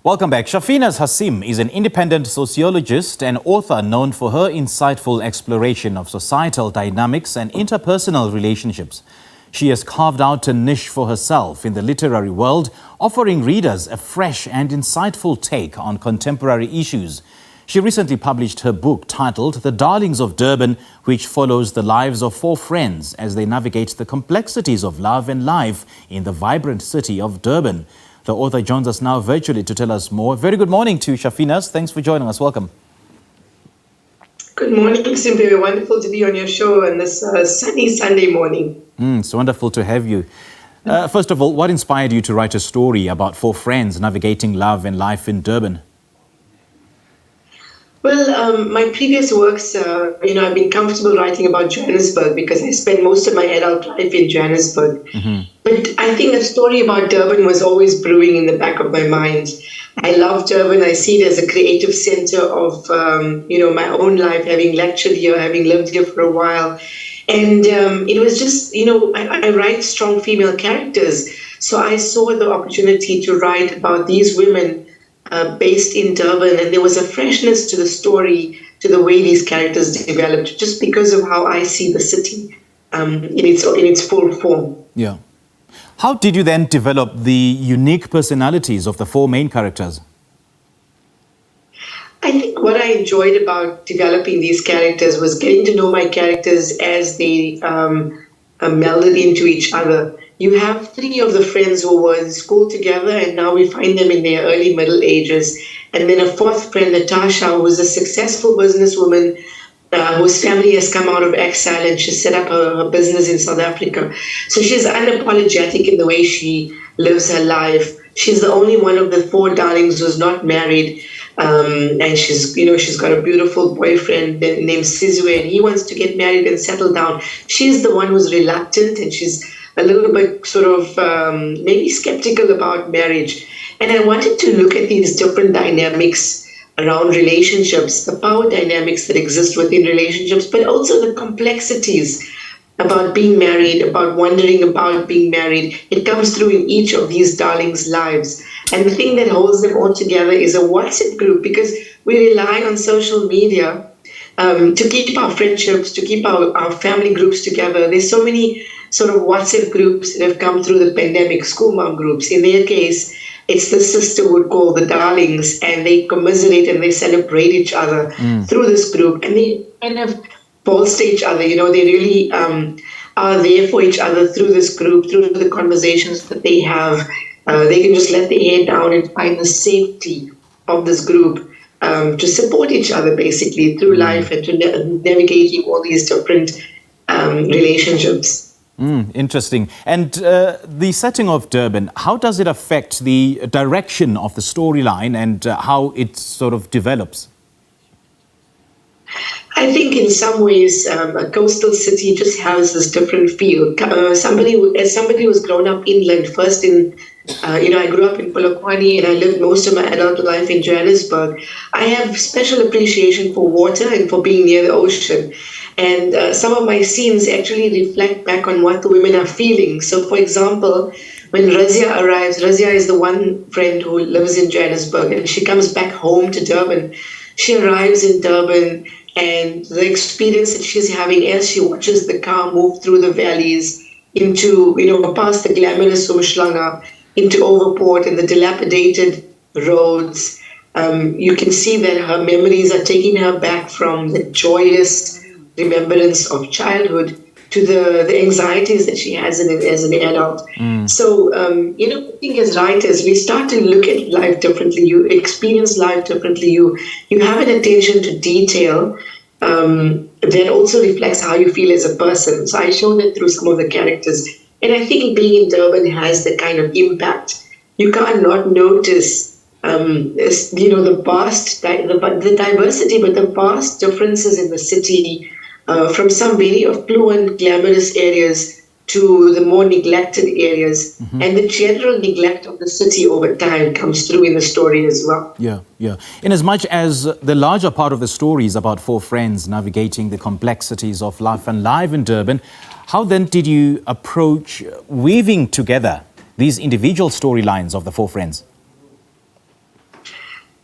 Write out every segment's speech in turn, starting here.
Welcome back. Shafinaaz Hassim is an independent sociologist and author known for her insightful exploration of societal dynamics and interpersonal relationships. She has carved out a niche for herself in the literary world, offering readers a fresh and insightful take on contemporary issues. She recently published her book titled The Darlings of Durban, which follows the lives of four friends as they navigate the complexities of love and life in the vibrant city of Durban. The author joins us now virtually to tell us more. Very good morning to Shafinaaz. Thanks for joining us. Welcome. Good morning, Simply. Wonderful to be on your show on this sunny Sunday morning. It's wonderful to have you. First of all, what inspired you to write a story about four friends navigating love and life in Durban? Well, my previous works, I've been comfortable writing about Johannesburg because I spent most of my adult life in Johannesburg. But I think a story about Durban was always brewing in the back of my mind. I love Durban. I see it as a creative center of, my own life, having lectured here, having lived here for a while. And it was just, I write strong female characters. So I saw the opportunity to write about these women based in Durban, and there was a freshness to the story, to the way these characters developed, just because of how I see the city in its full form. Yeah. How did you then develop the unique personalities of the four main characters? I think what I enjoyed about developing these characters was getting to know my characters as they melded into each other. You have three of the friends who were in school together, and now we find them in their early middle ages. And then a fourth friend, Natasha, who is a successful businesswoman whose family has come out of exile, and she set up her business in South Africa. So she's unapologetic in the way she lives her life. She's the only one of the four darlings who's not married. And she's got a beautiful boyfriend named Sizwe, and he wants to get married and settle down. She's the one who's reluctant, and she's a little bit sort of maybe skeptical about marriage. And I wanted to look at these different dynamics around relationships, the power dynamics that exist within relationships, but also the complexities about being married, about wondering about being married. It comes through in each of these darlings' lives. And the thing that holds them all together is a WhatsApp group, because we rely on social media to keep our friendships, to keep our family groups together. There's so many sort of WhatsApp groups that have come through the pandemic, school mom groups. In their case, it's the sisterhood called the Darlings, and they commiserate and they celebrate each other through this group. And they kind of bolster each other. They really are there for each other through this group, through the conversations that they have. They can just let their hair down and find the safety of this group to support each other, basically, through life and to navigating all these different relationships. Interesting. And the setting of Durban, how does it affect the direction of the storyline and how it sort of develops? I think in some ways a coastal city just has this different feel. As somebody who's grown up inland, first I grew up in Polokwane and I lived most of my adult life in Johannesburg. I have special appreciation for water and for being near the ocean. And some of my scenes actually reflect back on what the women are feeling. So, for example, when Razia arrives, Razia is the one friend who lives in Johannesburg, and she comes back home to Durban. She arrives in Durban, and the experience that she's having as she watches the car move through the valleys into, past the glamorous Umhlanga, into Overport and the dilapidated roads, you can see that her memories are taking her back from the joyous remembrance of childhood to the anxieties that she has as an adult. So, I think as writers, we start to look at life differently. You experience life differently. You have an attention to detail that also reflects how you feel as a person. So I show that through some of the characters. And I think being in Durban has that kind of impact. You can't not notice, the diversity, but the vast differences in the city, from some very affluent, glamorous areas to the more neglected areas. And the general neglect of the city over time comes through in the story as well. Yeah. In as much as the larger part of the story is about four friends navigating the complexities of life and life in Durban, how then did you approach weaving together these individual storylines of the four friends?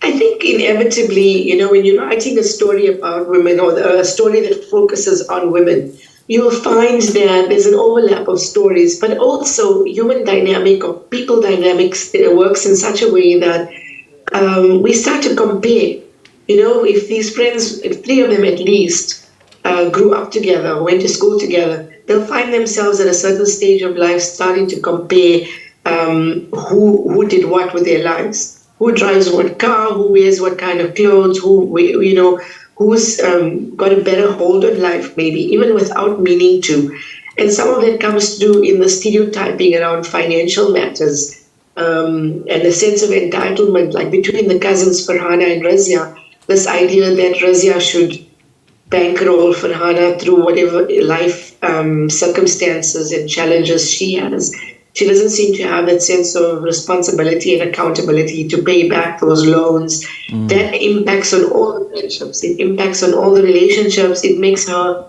I think inevitably, when you're writing a story about women or a story that focuses on women, you'll find that there's an overlap of stories, but also human dynamic or people dynamics works in such a way that we start to compare. If these friends, if three of them at least, grew up together, went to school together, they'll find themselves at a certain stage of life starting to compare who did what with their lives, who drives what car, who wears what kind of clothes, who's got a better hold on life, maybe even without meaning to. And some of that comes through in the stereotyping around financial matters and a sense of entitlement, like between the cousins Farhana and Razia, this idea that Razia should bankroll Farhana through whatever life circumstances and challenges she has. She doesn't seem to have that sense of responsibility and accountability to pay back those loans. That impacts on all the friendships. It impacts on all the relationships. It makes her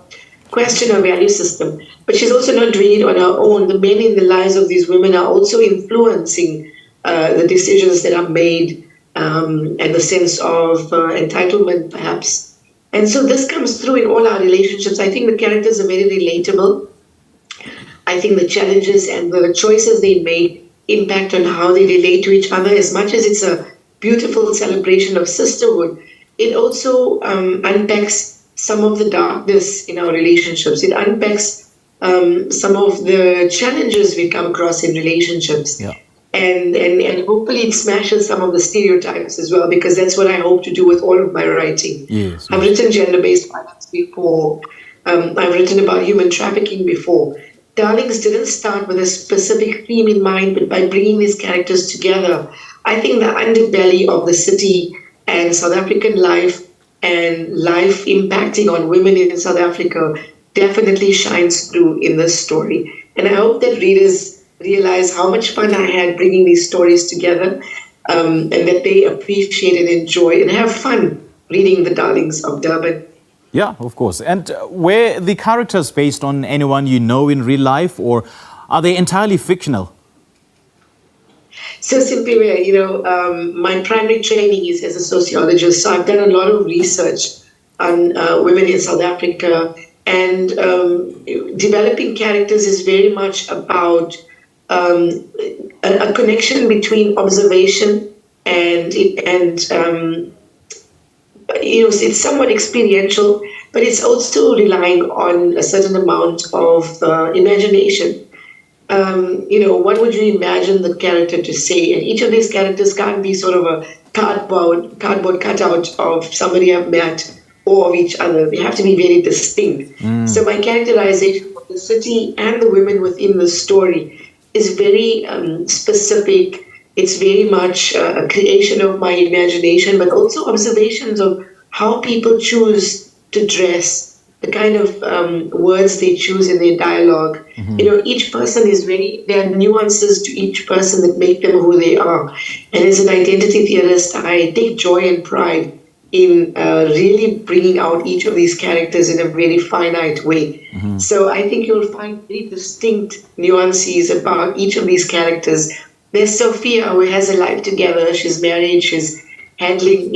question her value system. But she's also not doing it on her own. The men in the lives of these women are also influencing the decisions that are made and the sense of entitlement, perhaps. And so this comes through in all our relationships. I think the characters are very relatable. I think the challenges and the choices they make impact on how they relate to each other. As much as it's a beautiful celebration of sisterhood, it also unpacks some of the darkness in our relationships. It unpacks some of the challenges we come across in relationships. Yeah. And hopefully it smashes some of the stereotypes as well, because that's what I hope to do with all of my writing. Yes, I've written gender-based violence before. I've written about human trafficking before. Darlings didn't start with a specific theme in mind, but by bringing these characters together, I think the underbelly of the city and South African life and life impacting on women in South Africa definitely shines through in this story. And I hope that readers realize how much fun I had bringing these stories together, and that they appreciate and enjoy and have fun reading The Darlings of Durban. Yeah, of course. And were the characters based on anyone you know in real life, or are they entirely fictional? So simply, my primary training is as a sociologist, so I've done a lot of research on women in South Africa, and developing characters is very much about a connection between observation and it's somewhat experiential, but it's also relying on a certain amount of imagination. What would you imagine the character to say? And each of these characters can't be sort of a cardboard cutout of somebody I've met or of each other. They have to be very distinct. So my characterization of the city and the women within the story is very specific. It's very much a creation of my imagination, but also observations of how people choose to dress, the kind of words they choose in their dialogue. Each person is there are nuances to each person that make them who they are. And as an identity theorist, I take joy and pride in really bringing out each of these characters in a very finite way. So I think you'll find very distinct nuances about each of these characters. There's Sophia, who has a life together. She's married. She's handling,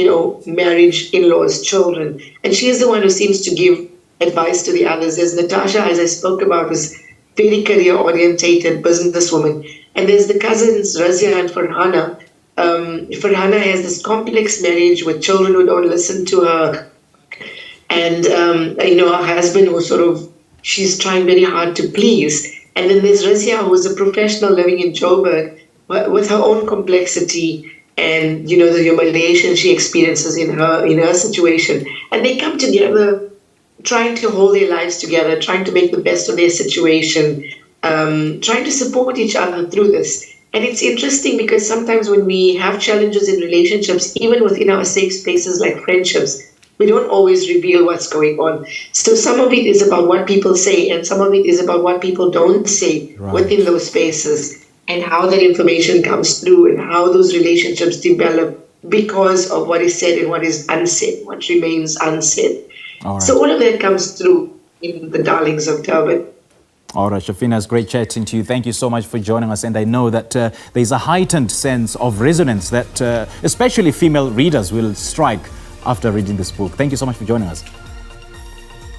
marriage, in-laws, children. And she is the one who seems to give advice to the others. There's Natasha, as I spoke about, who's very career-orientated businesswoman. And there's the cousins, Razia and Farhana. Farhana has this complex marriage with children who don't listen to her. And, her husband who she's trying very hard to please. And then there's Razia, who's a professional living in Joburg with her own complexity and, the humiliation she experiences in her situation. And they come together trying to hold their lives together, trying to make the best of their situation, trying to support each other through this. And it's interesting because sometimes when we have challenges in relationships, even within our safe spaces like friendships, we don't always reveal what's going on. So some of it is about what people say, and some of it is about what people don't say within those spaces, and how that information comes through and how those relationships develop because of what is said and what is unsaid, what remains unsaid. So all of that comes through in The Darlings of Durban. All right, Shafinaaz, great chatting to you. Thank you so much for joining us. And I know that there's a heightened sense of resonance that especially female readers will strike after reading this book. Thank you so much for joining us.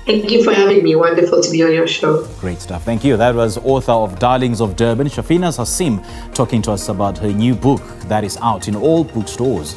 Thank you for having me. Wonderful to be on your show. Great stuff. Thank you. That was author of Darlings of Durban, Shafinaaz Hassim, talking to us about her new book that is out in all bookstores.